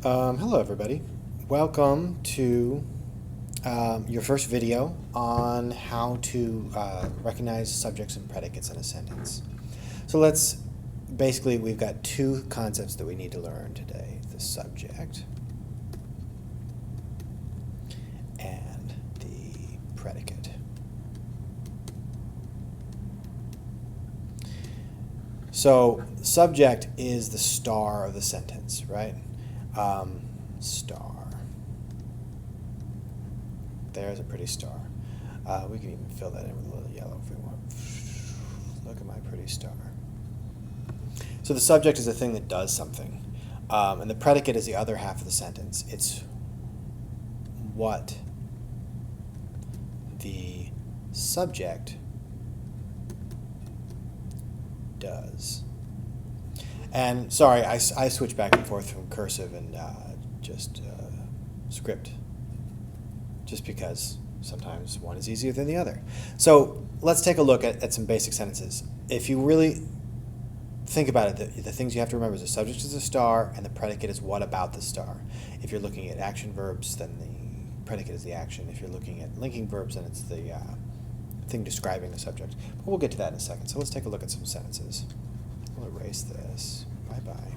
Hello everybody. Welcome to your first video on how to recognize subjects and predicates in a sentence. So basically we've got two concepts that we need to learn today, the subject and the predicate. So subject is the star of the sentence, right? Star. There's a pretty star. We can even fill that in with a little yellow if we want. Look at my pretty star. So the subject is the thing that does something. And the predicate is the other half of the sentence. It's what the subject does. And sorry, I switch back and forth from cursive and just script, just because sometimes one is easier than the other. So let's take a look at some basic sentences. If you really think about it, the things you have to remember is the subject is a star and the predicate is what about the star. If you're looking at action verbs, then the predicate is the action. If you're looking at linking verbs, then it's the thing describing the subject. But we'll get to that in a second. So let's take a look at some sentences. I'll erase this. Bye-bye.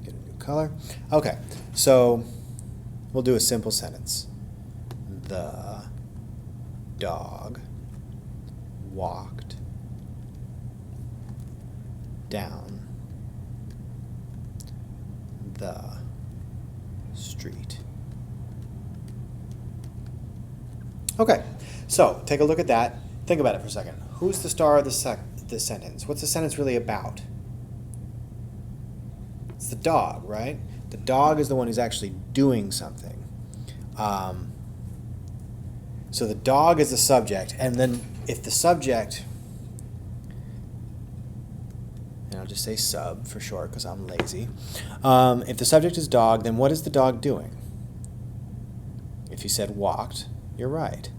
Get a new color. Okay, so we'll do a simple sentence. The dog walked down the street. Okay, so take a look at that. Think about it for a second. Who's the star of this sentence? What's the sentence really about? It's the dog, right? The dog is the one who's actually doing something. So the dog is the subject, and then if the subject, and I'll just say sub for short because I'm lazy. If the subject is dog, then what is the dog doing? If you said walked, you're right.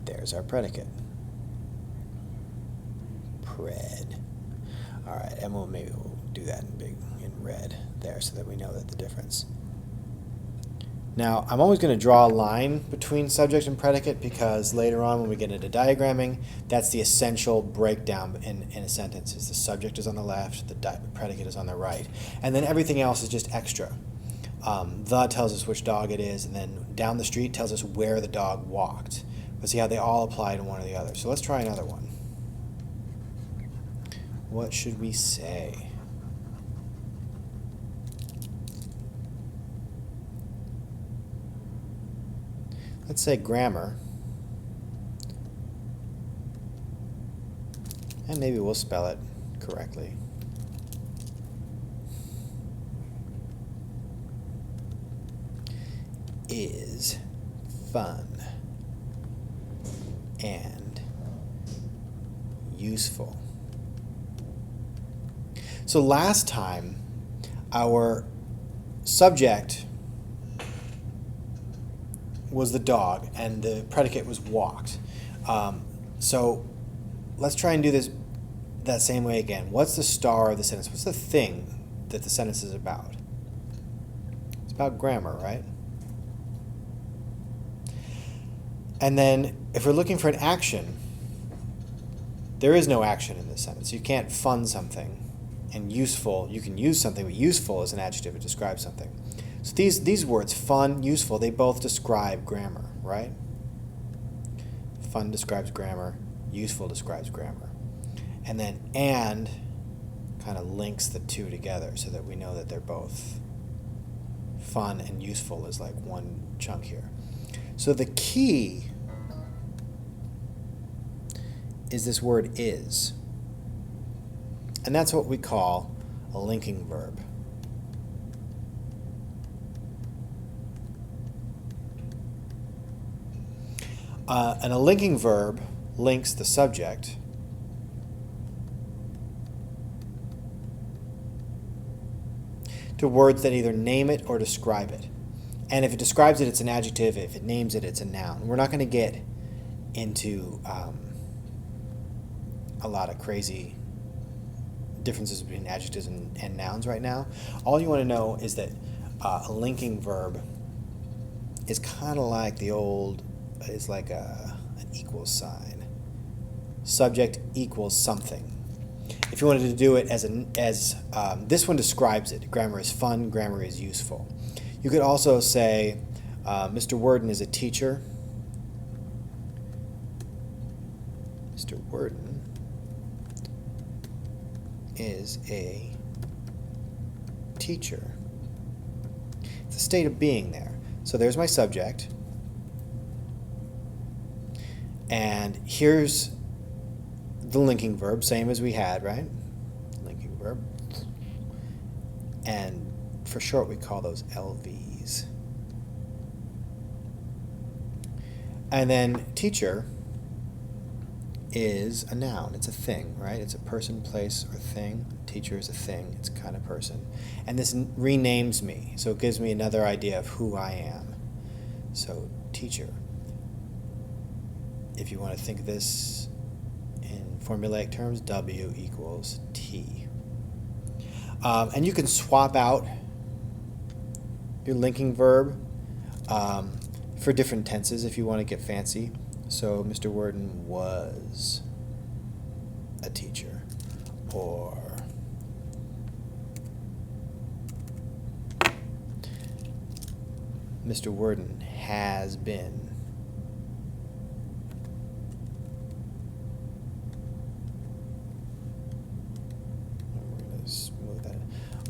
There's our predicate. Pred. All right, and maybe we'll do that in red there so that we know that the difference. Now, I'm always going to draw a line between subject and predicate because later on when we get into diagramming, that's the essential breakdown in a sentence. Is the subject is on the left, the predicate is on the right. And then everything else is just extra. The tells us which dog it is, and then down the street tells us where the dog walked. But see how they all apply to one or the other. So let's try another one. What should we say? Let's say grammar. And maybe we'll spell it correctly. Is fun and useful. So last time, our subject was the dog and the predicate was walked. So let's try and do that same way again. What's the star of the sentence? What's the thing that the sentence is about? It's about grammar, right? And then if we're looking for an action, there is no action in this sentence. You can't fund something. And useful, you can use something, but useful is an adjective. It describes something. So these words, fun, useful, they both describe grammar, right? Fun describes grammar. Useful describes grammar. And then and kind of links the two together so that we know that they're both fun and useful is like one chunk here. So the key is this word is. And that's what we call a linking verb. And a linking verb links the subject to words that either name it or describe it. And if it describes it, it's an adjective. If it names it, it's a noun. We're not going to get into a lot of crazy differences between adjectives and nouns right now. All you want to know is that a linking verb is kind of like is like an equal sign. Subject equals something. If you wanted to do it as this one describes it. Grammar is fun, grammar is useful. You could also say, Mr. Worden is a teacher. Mr. Worden is a teacher. It's a state of being there. So there's my subject. And here's the linking verb, same as we had, right? Linking verb. And for short, we call those LVs. And then teacher is a noun. It's a thing, right? It's a person, place, or thing. Teacher is a thing. It's a kind of person. And this renames me, so it gives me another idea of who I am. So teacher. If you want to think of this in formulaic terms, W equals T. And you can swap out your linking verb for different tenses if you want to get fancy. So Mr. Worden was a teacher, or Mr. Worden has been. We're going to smooth that.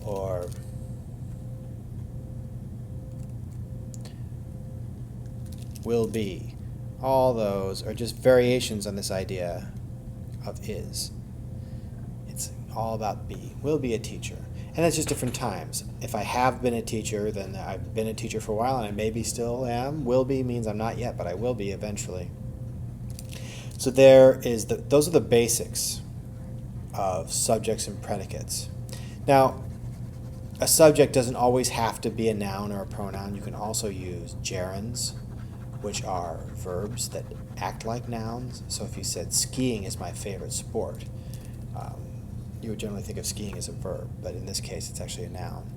Or will be. All those are just variations on this idea of is. It's all about be. Will be a teacher. And that's just different times. If I have been a teacher, then I've been a teacher for a while and I maybe still am. Will be means I'm not yet, but I will be eventually. So those are the basics of subjects and predicates. Now, a subject doesn't always have to be a noun or a pronoun. You can also use gerunds, which are verbs that act like nouns. So if you said skiing is my favorite sport, you would generally think of skiing as a verb, but in this case it's actually a noun.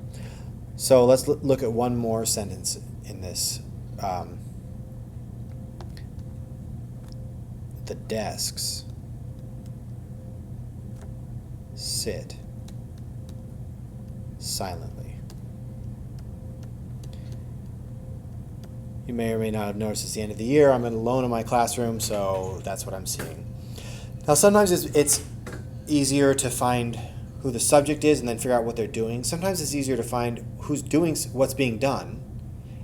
So let's look at one more sentence in this. The desks sit silently. You may or may not have noticed it's the end of the year. I'm alone in my classroom, so that's what I'm seeing. Now sometimes it's easier to find who the subject is and then figure out what they're doing. Sometimes it's easier to find who's doing what's being done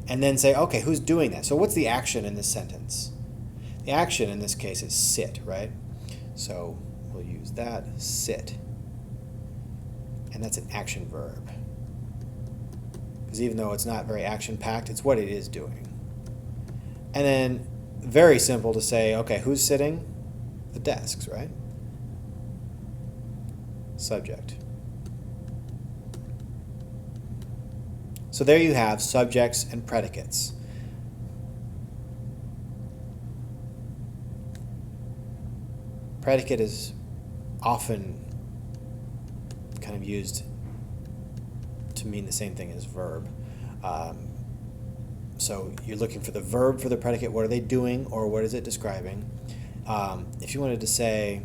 and then say, okay, who's doing that? So what's the action in this sentence? The action in this case is sit, right? So we'll use that, sit. And that's an action verb. Because even though it's not very action-packed, it's what it is doing. And then very simple to say, okay, who's sitting? The desks, right? Subject. So there you have subjects and predicates. Predicate is often kind of used to mean the same thing as verb. So you're looking for the verb for the predicate. What are they doing, or what is it describing? If you wanted to say,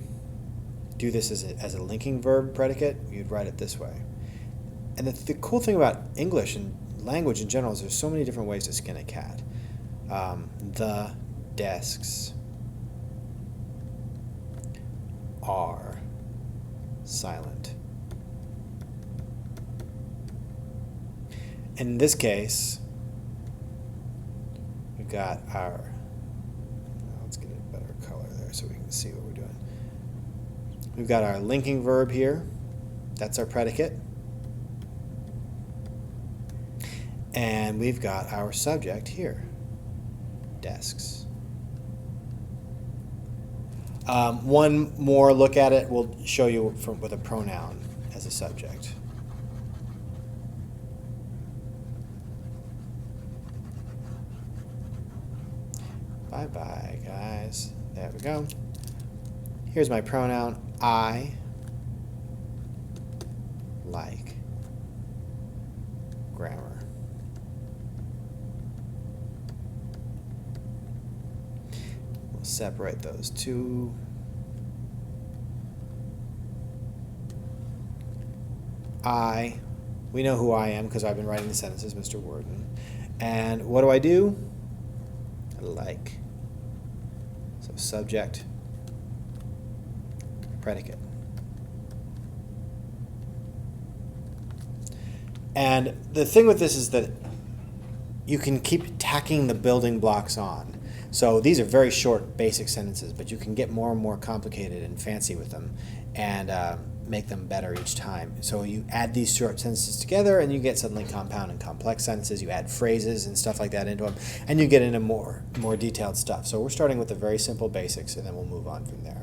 do this as a linking verb predicate, you'd write it this way. And the cool thing about English and language in general is there's so many different ways to skin a cat. The desks are silent. In this case, we've got our, let's get a better color there so we can see what we're doing. We've got our linking verb here. That's our predicate. And we've got our subject here, desks. One more look at it will show you with a pronoun as a subject. Bye-bye, guys. There we go. Here's my pronoun, I. like grammar. We'll separate those two. We know who I am because I've been writing the sentences, Mr. Worden. And what do? Like. So subject, predicate. And the thing with this is that you can keep tacking the building blocks on. So these are very short, basic sentences, but you can get more and more complicated and fancy with them and make them better each time. So you add these short sentences together and you get suddenly compound and complex sentences. You add phrases and stuff like that into them, and you get into more detailed stuff. So we're starting with the very simple basics, and then we'll move on from there.